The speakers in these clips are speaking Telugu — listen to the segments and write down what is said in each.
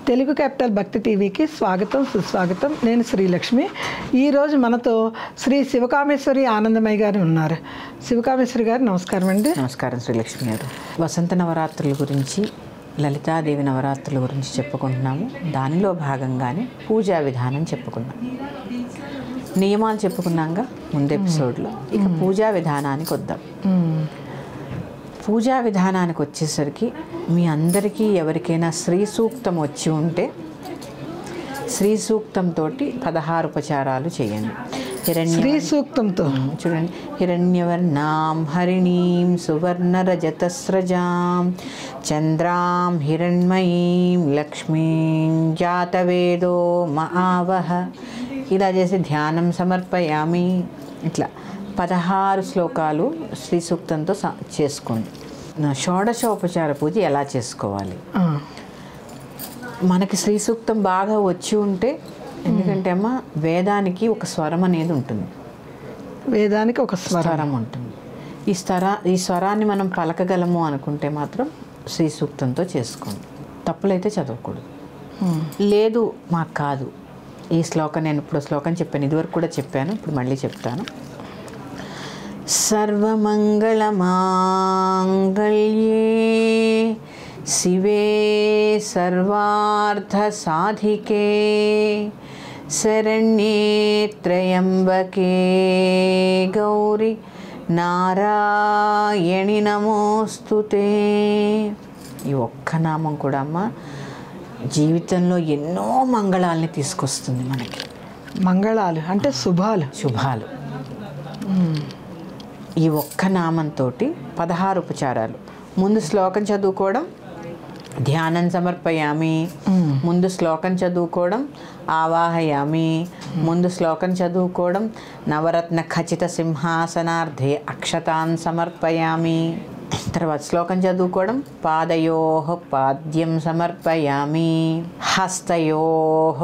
తెలుగు క్యాపిటల్ భక్తి టీవీకి స్వాగతం సుస్వాగతం. నేను శ్రీలక్ష్మి. ఈరోజు మనతో శ్రీ శివకామేశ్వరి ఆనందమయ్య గారు ఉన్నారు. శివకామేశ్వరి గారు నమస్కారం అండి. నమస్కారం శ్రీలక్ష్మి గారు. వసంత నవరాత్రుల గురించి, లలితాదేవి నవరాత్రుల గురించి చెప్పుకుంటున్నాము. దానిలో భాగంగానే పూజా విధానం చెప్పుకున్నాం. నియమాలు చెప్పుకున్నాక ముందు ఎపిసోడ్లో. ఇక పూజా విధానానికి వద్దాం. పూజా విధానానికి వచ్చేసరికి మీ అందరికీ ఎవరికైనా శ్రీ సూక్తం వచ్చి ఉంటే శ్రీ సూక్తంతో 16 ఉపచారాలు చేయండి. శ్రీ సూక్తంతో చూడండి. హిరణ్యవర్ణాం హరిణీం సువర్ణరజతస్రజాం చంద్రాం హిరణ్మయీం లక్ష్మీం జాతవేదో మహావహ. ఇలా చేసి ధ్యానం సమర్పయామి. ఇట్లా 16 శ్లోకాలు శ్రీ సూక్తంతో చేసుకోండి. షోడశోపచార పూజ ఎలా చేసుకోవాలి? మనకి శ్రీ సూక్తం బాగా వచ్చి ఉంటే, ఎందుకంటే అమ్మ వేదానికి ఒక స్వరం అనేది ఉంటుంది. వేదానికి ఒక స్వరం ఉంటుంది. ఈ స్వరాన్ని మనం పలకగలము అనుకుంటే మాత్రం శ్రీ సూక్తంతో చేసుకోండి. తప్పులైతే చదవకూడదు. లేదు మాకు కాదు, ఈ శ్లోకం నేను ఇప్పుడు శ్లోకం చెప్పాను, ఇదివరకు కూడా చెప్పాను, ఇప్పుడు మళ్ళీ చెప్తాను. సర్వమంగళమాంగళ్యే శివే సర్వార్థసాధికే శరణ్యే త్రయంబకే గౌరి నారాయణి నమోస్తుతే. ఈ ఒక్క నామం కూడా అమ్మ జీవితంలో ఎన్నో మంగళాలని తీసుకొస్తుంది మనకి. మంగళాలు అంటే శుభాలు. ఈ ఒక్క నామంతో 16 ఉపచారాలు. ముందు శ్లోకం చదువుకోవడం, ధ్యానం సమర్పయామి. ముందు శ్లోకం చదువుకోవడం, ఆవాహయామి. ముందు శ్లోకం చదువుకోవడం, నవరత్న ఖచ్చిత సింహాసనార్థే అక్షతాన్ సమర్పయామి. తర్వాత శ్లోకం చదువుకోవడం, పాదయోః పాద్యం సమర్పయామి, హస్తయోః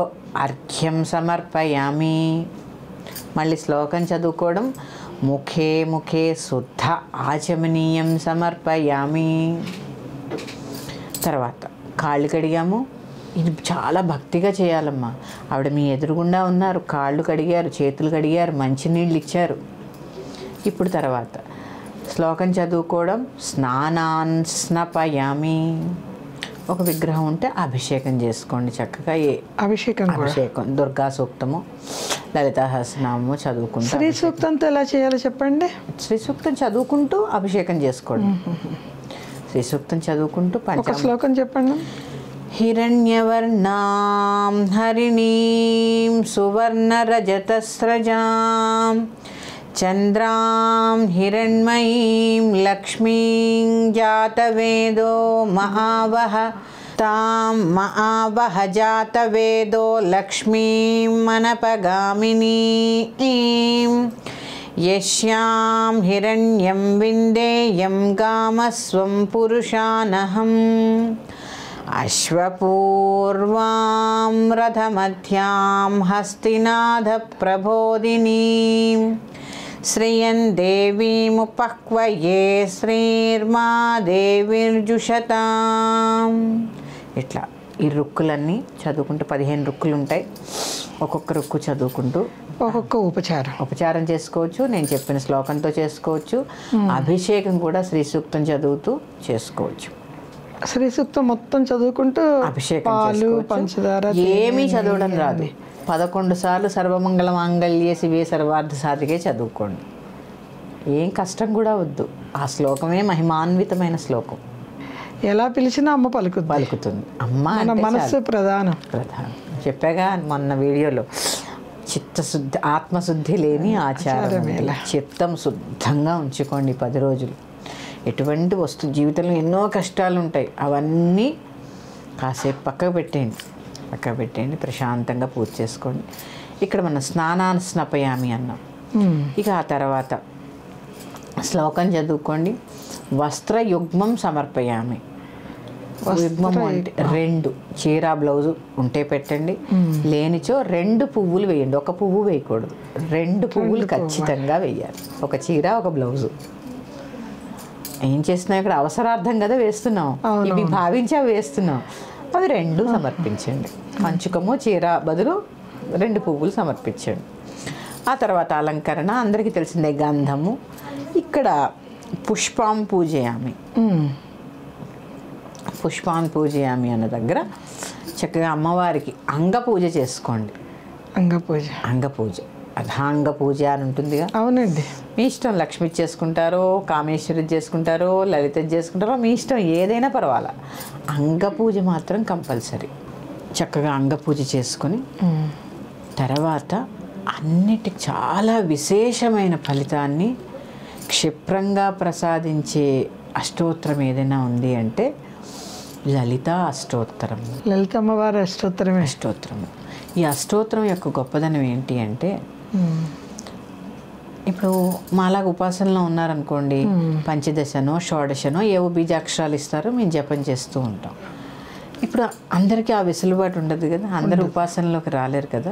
అర్ఘ్యం సమర్పయామి. మళ్ళీ శ్లోకం చదువుకోవడం, ముఖే ముఖే శుద్ధ ఆచమనీయం సమర్పయామి. తర్వాత కాళ్ళు కడిగాము. ఇది చాలా భక్తిగా చేయాలమ్మా. ఆవిడ మీ ఎదురుగుండా ఉన్నారు, కాళ్ళు కడిగారు, చేతులు కడిగారు, మంచినీళ్ళు ఇచ్చారు. ఇప్పుడు తర్వాత శ్లోకం చదువుకోవడం, స్నానాన్ స్నపయామి. ఒక విగ్రహం ఉంటే అభిషేకం చేసుకోండి చక్కగా. అభిషేకం దుర్గా సూక్తము, లలితా సహస్రనామము చదువుకుంటూ. శ్రీ సూక్తంతో ఎలా చేయాలో చెప్పండి. శ్రీ సూక్తం చదువుకుంటూ అభిషేకం చేసుకోండి. శ్రీ సూక్తం చదువుకుంటూ ఒక శ్లోకం చెప్పండి. హిరణ్యవర్ణాం హరిణీం సువర్ణరజతస్రజాం చంద్రాం హిరణ్మయీం లక్ష్మీం జాతవేదో మహావహ తాం మహావహ జాతవేదో లక్ష్మీం మనపగామినీం యస్యాం హిరణ్యం విందేయం గామస్వం పురుషానహం అశ్వపూర్వాం రథమధ్యాం హస్తినాథ ప్రబోధినీం శ్రియం దేవీముపక్వయే శ్రీర్మా దేవిర్జుషతాం. ఇట్లా ఈ రుక్కులన్నీ చదువుకుంటూ 15 రుక్కులు ఉంటాయి. ఒక్కొక్క రుక్కు చదువుకుంటూ ఒక్కొక్క ఉపచారం చేసుకోవచ్చు. నేను చెప్పిన శ్లోకంతో చేసుకోవచ్చు. అభిషేకం కూడా శ్రీ సూక్తం చదువుతూ చేసుకోవచ్చు. శ్రీ సూక్తం మొత్తం చదువుకుంటూ అభిషేకం, పంచదార ఏమీ చదవడం రాదు. 11 సార్లు సర్వమంగళ మాంగళ్యే శివే సర్వార్థ సాధికే చదువుకోండి. ఏం కష్టం కూడా వద్దు. ఆ శ్లోకమే మహిమాన్వితమైన శ్లోకం. ఎలా పిలిచినా అమ్మ పలుకుతుంది. అమ్మ మనస్సు ప్రధానం. చెప్పాగా మొన్న వీడియోలో, చిత్తశుద్ధి ఆత్మశుద్ధి లేని ఆచారం. చిత్తం శుద్ధంగా ఉంచుకోండి 10 రోజులు. ఎటువంటి జీవితంలో ఎన్నో కష్టాలు ఉంటాయి, అవన్నీ కాసేపు పక్కకు పెట్టేయండి. ప్రశాంతంగా పూజ చేసుకోండి. ఇక్కడ మనం స్నానాన్ని స్నపయామి అన్నాం. ఇక ఆ తర్వాత శ్లోకం చదువుకోండి. వస్త్రయుగ్మం సమర్పయామి. యుగ్మం అంటే 2 చీర బ్లౌజు ఉంటే పెట్టండి, లేనిచో 2 పువ్వులు వేయండి. ఒక పువ్వు వేయకూడదు, 2 పువ్వులు ఖచ్చితంగా వేయాలి. ఒక చీర, ఒక బ్లౌజు. ఏం చేస్తున్నాం ఇక్కడ? అవసరార్థం కదా వేస్తున్నాం, ఇవి భావించా వేస్తున్నాం. అవి 2 సమర్పించండి. పంచుకము చీర బదులు 2 పువ్వులు సమర్పించండి. ఆ తర్వాత అలంకరణ అందరికీ తెలిసిందే, గంధము. ఇక్కడ పుష్పాం పూజయామి. పుష్పాన్ పూజయామి అన్న దగ్గర చక్కగా అమ్మవారికి అంగ పూజ చేసుకోండి. అంగ పూజ అర్ధాంగ పూజ అని ఉంటుందిగా. అవునండి. మీ ఇష్టం, లక్ష్మి చేసుకుంటారో, కామేశ్వరి చేసుకుంటారో, లలిత చేసుకుంటారో, మీ ఇష్టం, ఏదైనా పర్వాలా. అంగ పూజ మాత్రం కంపల్సరీ. చక్కగా అంగ పూజ చేసుకొని తర్వాత అన్నిటికి చాలా విశేషమైన ఫలితాన్ని క్షిప్రంగా ప్రసాదించే అష్టోత్తరం ఏదైనా ఉంది అంటే లలిత అష్టోత్తరం. లలిత అమ్మవారి అష్టోత్తరం. ఈ అష్టోత్తరం యొక్క గొప్పదనం ఏంటి అంటే, ఇప్పుడు మాలాగా ఉపాసనలో ఉన్నారనుకోండి, పంచదశనో షోడశనో ఏవో బీజాక్షరాలు ఇస్తారో మేము జపం చేస్తూ ఉంటాం. ఇప్పుడు అందరికీ ఆ వెసులుబాటు ఉండదు కదా, అందరూ ఉపాసనలోకి రాలేరు కదా.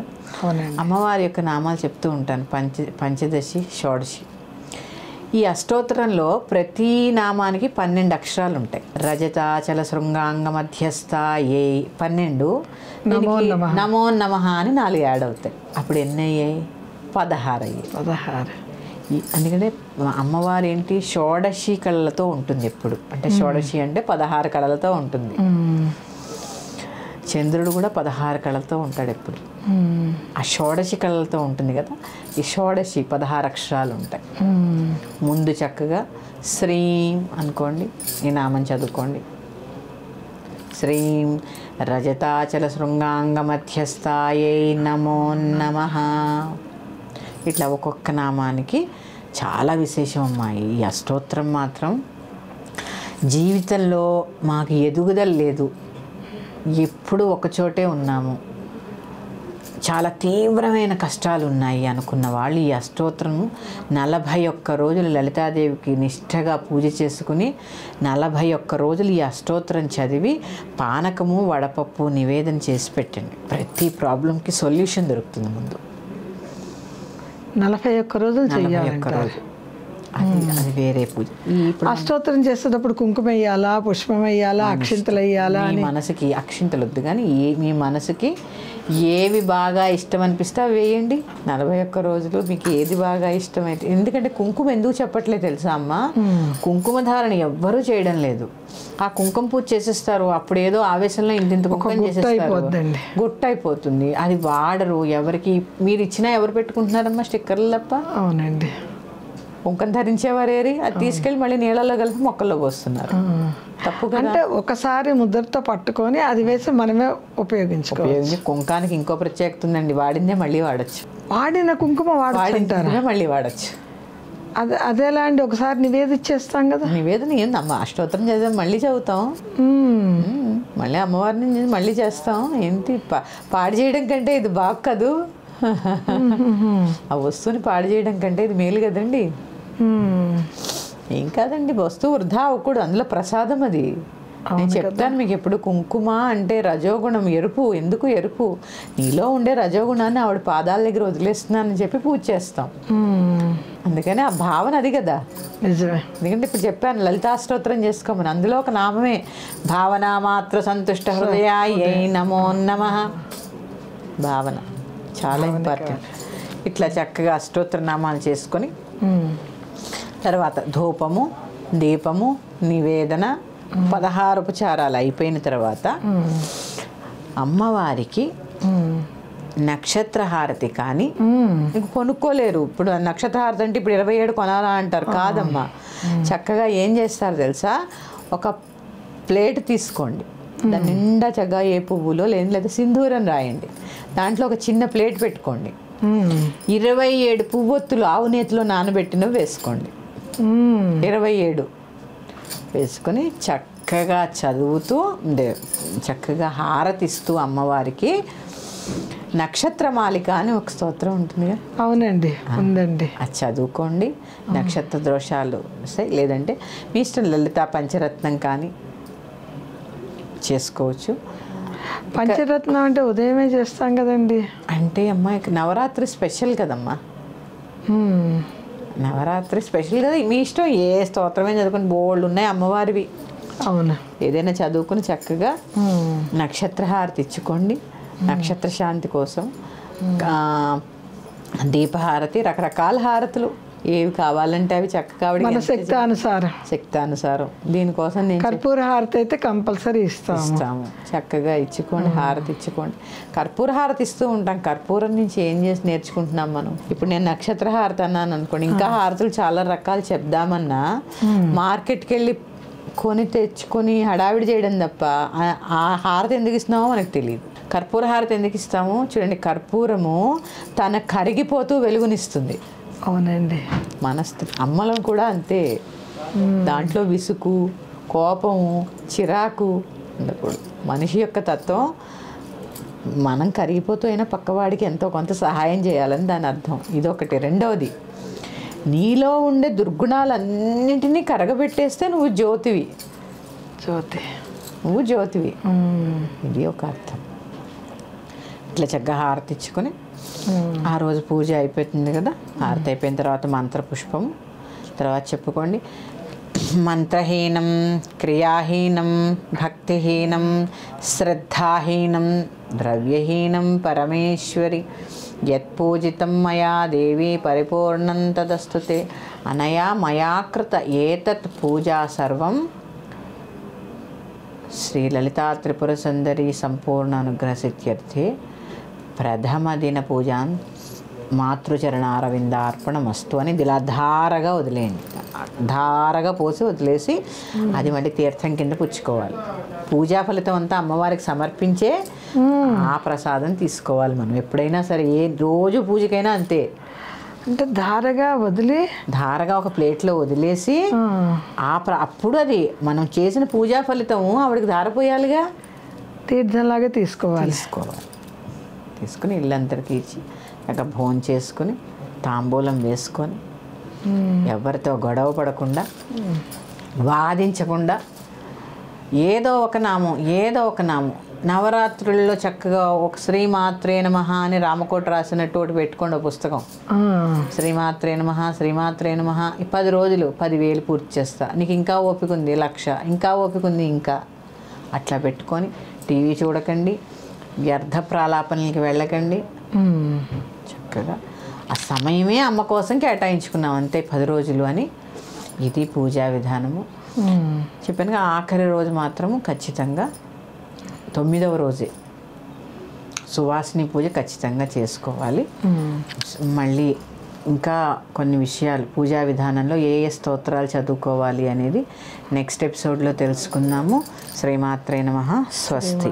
అమ్మవారి యొక్క నామాలు చెప్తూ ఉంటాను, పంచదశి షోడశి. ఈ అష్టోత్తరంలో ప్రతి నామానికి 12 అక్షరాలు ఉంటాయి. రజతాచల శృంగాంగ మధ్యస్థ ఏ 12, నమో నమః అని 4 యాడ్ అవుతాయి. అప్పుడు ఎన్ని అయ్యాయి? 16 అయ్యాయి. 16. అందుకనే అమ్మవారు ఏంటి, షోడశి కళలతో ఉంటుంది ఎప్పుడు. అంటే షోడశి అంటే 16 కళలతో ఉంటుంది. చంద్రుడు కూడా 16 కళలతో ఉంటాడు ఎప్పుడు. ఆ షోడశి కళలతో ఉంటుంది కదా. ఈ షోడశి 16 అక్షరాలు ఉంటాయి. ముందు చక్కగా శ్రీం అనుకోండి, ఈ నామం చదువుకోండి. శ్రీం రజతాచల శృంగాంగ మధ్యస్థాయై నమో నమః. ఇట్లా ఒక్కొక్క నామానికి చాలా విశేషం అమ్మాయి. ఈ అష్టోత్తరం మాత్రం జీవితంలో మాకు ఎదుగుదల లేదు, ఎప్పుడు ఒకచోటే ఉన్నాము, చాలా తీవ్రమైన కష్టాలు ఉన్నాయి అనుకున్న వాళ్ళు ఈ అష్టోత్తరం 41 రోజులు లలితాదేవికి నిష్ఠగా పూజ చేసుకుని 41 రోజులు ఈ అష్టోత్తరం చదివి పానకము వడపప్పు నివేదన చేసి పెట్టండి. ప్రతి ప్రాబ్లంకి సొల్యూషన్ దొరుకుతుంది. ముందు 41 రోజులు చేయాలి. అది వేరే పూజ. అష్టోత్తరం చేసేటప్పుడు కుంకుమ వేయాలా, పుష్పం వేయాలా, అక్షింతలు వేయాలా? మీ మనసుకి అక్షింతలు వద్దు, కానీ మీ మనసుకి ఏవి బాగా ఇష్టం అనిపిస్తే అవి వేయండి. 41 రోజులు మీకు ఏది బాగా ఇష్టమైతే. ఎందుకంటే కుంకుమ ఎందుకు చెప్పట్లేదు తెలుసా అమ్మ? కుంకుమ ధారణ ఎవ్వరూ చేయడం లేదు. ఆ కుంకుమ పూజ చేసేస్తారు, అప్పుడు ఏదో ఆవేశంలో ఇంత కుంకుమ చేసేస్తారు, గుట్టయిపోతుంది. అది వాడరు. ఎవరికి మీరు ఇచ్చినా ఎవరు పెట్టుకుంటున్నారమ్మా స్టిక్కర్లు తప్ప? అవునండి. కుంకం ధరించేవారేరి అది తీసుకెళ్ళి మళ్ళీ నీళ్ళలో కలిపి మొక్కల్లో పోస్తున్నారు. తప్పు కదా. అంటే ఒకసారి ముద్రతో పట్టుకొని అది వేసి మనమే ఉపయోగించుకోవచ్చు. కుంకానికి ఇంకో ప్రత్యేకత ఉందండి, వాడిందే మళ్ళీ వాడచ్చు. వాడిన కుంకుమ వాడింటారా? మళ్ళీ వాడచ్చు. అదేలా అండి, ఒకసారి నివేదించేస్తాం కదా. నివేదన ఏందమ్మా, అష్టోత్తరం చదివాం మళ్ళీ చదువుతాం, మళ్ళీ అమ్మవారిని మళ్ళీ చేస్తాం. ఏంటి పాడు చేయడం కంటే ఇది బాగు కదూ. ఆ వస్తువుని పాడు చేయడం కంటే ఇది మేలు కదండి. ఏం కాదండి, వస్తువు వృధా అవ్వకూడదు, అందులో ప్రసాదం అది. నేను చెప్తాను మీకు ఎప్పుడు, కుంకుమ అంటే రజోగుణం, ఎరుపు. ఎందుకు ఎరుపు? నీలో ఉండే రజోగుణాన్ని ఆవిడ పాదాల దగ్గర వదిలేస్తున్నానని చెప్పి పూజ చేస్తాం. అందుకని ఆ భావన అది కదా. నిజమే. ఎందుకంటే ఇప్పుడు చెప్పాను లలితాష్టోత్తరం చేసుకోమని, అందులో ఒక నామమే భావన మాత్ర సంతుష్ట హృదయాయై నమో నమః. భావన చాలా ఇంపార్టెంట్. ఇట్లా చక్కగా అష్టోత్తర నామాలు చేసుకొని తర్వాత ధూపము, దీపము, నివేదన, 16 ఉపచారాలు అయిపోయిన తర్వాత అమ్మవారికి నక్షత్రహారతి. కానీ ఇంక కొనుక్కోలేరు. ఇప్పుడు నక్షత్రహారతి అంటే ఇప్పుడు 27 కొనాలా అంటారు. కాదమ్మా, చక్కగా ఏం చేస్తారు తెలుసా, ఒక ప్లేట్ తీసుకోండి, దాని నిండా చక్కగా ఏ పువ్వులో లేదా సింధూరం రాయండి, దాంట్లో ఒక చిన్న ప్లేట్ పెట్టుకోండి, 27 పువ్వొత్తులు ఆవు నేతిలో నానబెట్టినవి వేసుకోండి. 27 వేసుకొని చక్కగా చదువుతూ చక్కగా హారతిస్తూ అమ్మవారికి నక్షత్రమాలిక అని ఒక స్తోత్రం ఉంటుంది కదా. అవునండి, ఉందండి. అది చదువుకోండి. నక్షత్ర దోషాలు వస్తాయి. లేదంటే మీ ఇష్టం, లలిత పంచరత్నం కానీ చేసుకోవచ్చు. పంచరత్నం అంటే ఉదయమే చేస్తాం కదండి. అంటే అమ్మా నవరాత్రి స్పెషల్ కదమ్మా, నవరాత్రి స్పెషల్ కదా. మీ ఇష్టం, ఏ స్తోత్రమే చదువుకొని బోల్డ్ ఉన్నాయి అమ్మవారివి. అవును. ఏదైనా చదువుకుని చక్కగా నక్షత్ర హారతి ఇచ్చుకోండి, నక్షత్ర శాంతి కోసం. దీపహారతి, రకరకాల హారతులు ఏవి కావాలంటే అవి చక్కగా మన శక్తానుసారం దీనికోసం నేను కర్పూర హారతి అయితే కంపల్సరీ ఇస్తాము. చక్కగా ఇచ్చుకోండి, హారతి ఇచ్చుకోండి. కర్పూర హారతి ఇస్తూ ఉంటాం. కర్పూరం నుంచి ఏం చేసి నేర్చుకుంటున్నాం మనం? ఇప్పుడు నేను నక్షత్ర హారతి అన్నాను అనుకోండి, ఇంకా హారతులు చాలా రకాలు చెప్దామన్నా మార్కెట్కి వెళ్ళి కొని తెచ్చుకొని హడావిడి చేయడం తప్ప ఆ హారతి ఎందుకు ఇస్తున్నామో మనకు తెలియదు. కర్పూర హారతి ఎందుకు ఇస్తాము చూడండి, కర్పూరము తన కరిగిపోతూ వెలుగునిస్తుంది. అవునండి. అమ్మలం కూడా అంతే. దాంట్లో విసుగు, కోపము, చిరాకు ఉండకూడదు. మనిషి యొక్క తత్వం మనం కరిగిపోతూ అయినా పక్కవాడికి ఎంతో కొంత సహాయం చేయాలని దాని అర్థం. ఇదొకటి. రెండవది, నీలో ఉండే దుర్గుణాలన్నింటినీ కరగబెట్టేస్తే నువ్వు జ్యోతివి. నువ్వు జ్యోతివి. ఇది ఒక అర్థం. ఇట్లా చక్కగా హారతి ఇచ్చుకొని ఆ రోజు పూజ అయిపోతుంది కదా. హారతి అయిపోయిన తర్వాత మంత్రపుష్పం తర్వాత చెప్పుకోండి. మంత్రహీనం, క్రియాహీనం, భక్తిహీనం, శ్రద్ధాహీనం, ద్రవ్యహీనం పరమేశ్వరి యత్పూజితం మయా దేవి పరిపూర్ణం తదస్తుతే అనయా మయా కృత ఏతత్ పూజా సర్వం శ్రీ లలితా త్రిపుర సుందరి సంపూర్ణ అనుగ్రహసిత్యర్థే ప్రథమ దిన పూజాన్ మాతృచరణారవిందార్పణమస్తు అని ఇలా ధారగా వదిలేయండి. ధారగా పోసి వదిలేసి అది మళ్ళీ తీర్థం కింద పుచ్చుకోవాలి. పూజా ఫలితం అంతా అమ్మవారికి సమర్పించే ఆ ప్రసాదం తీసుకోవాలి మనం ఎప్పుడైనా సరే. ఏ రోజు పూజకైనా అంతే. అంటే ధారగా ఒక ప్లేట్లో వదిలేసి అప్పుడు అది మనం చేసిన పూజా ఫలితం ఆవిడకి ధారపోయాలిగా, తీర్థంలాగా తీసుకోవాలి. తీసుకుని ఇల్లందరికీ ఇచ్చి అక్కడ భోజనం చేసుకుని తాంబూలం వేసుకొని ఎవరితో గొడవ పడకుండా వాదించకుండా ఏదో ఒక నామం నవరాత్రుల్లో చక్కగా ఒక శ్రీమాత్రే నమః అని రామకోట రాసినట్టు ఒకటి పెట్టుకోండి. పుస్తకం శ్రీమాత్రే నమః శ్రీమాత్రే నమః 10 రోజులు 10,000 పూర్తి చేస్తా, నీకు ఇంకా ఓపిక ఉంది 1,00,000, ఇంకా ఓపిక ఉంది ఇంకా అట్లా పెట్టుకొని టీవీ చూడకండి, వ్యర్థ ప్రాలాపనలకి వెళ్ళకండి. చక్కగా ఆ సమయమే అమ్మ కోసం కేటాయించుకున్నాం అంతే 10 రోజులు అని. ఇది పూజా విధానము. చెప్పాను ఆఖరి రోజు మాత్రము ఖచ్చితంగా 9వ రోజే సువాసిని పూజ ఖచ్చితంగా చేసుకోవాలి. మళ్ళీ ఇంకా కొన్ని విషయాలు పూజా విధానంలో ఏ స్తోత్రాలు చదువుకోవాలి అనేది నెక్స్ట్ ఎపిసోడ్లో తెలుసుకుందాము. శ్రీమాత్రే నమః. స్వస్తి.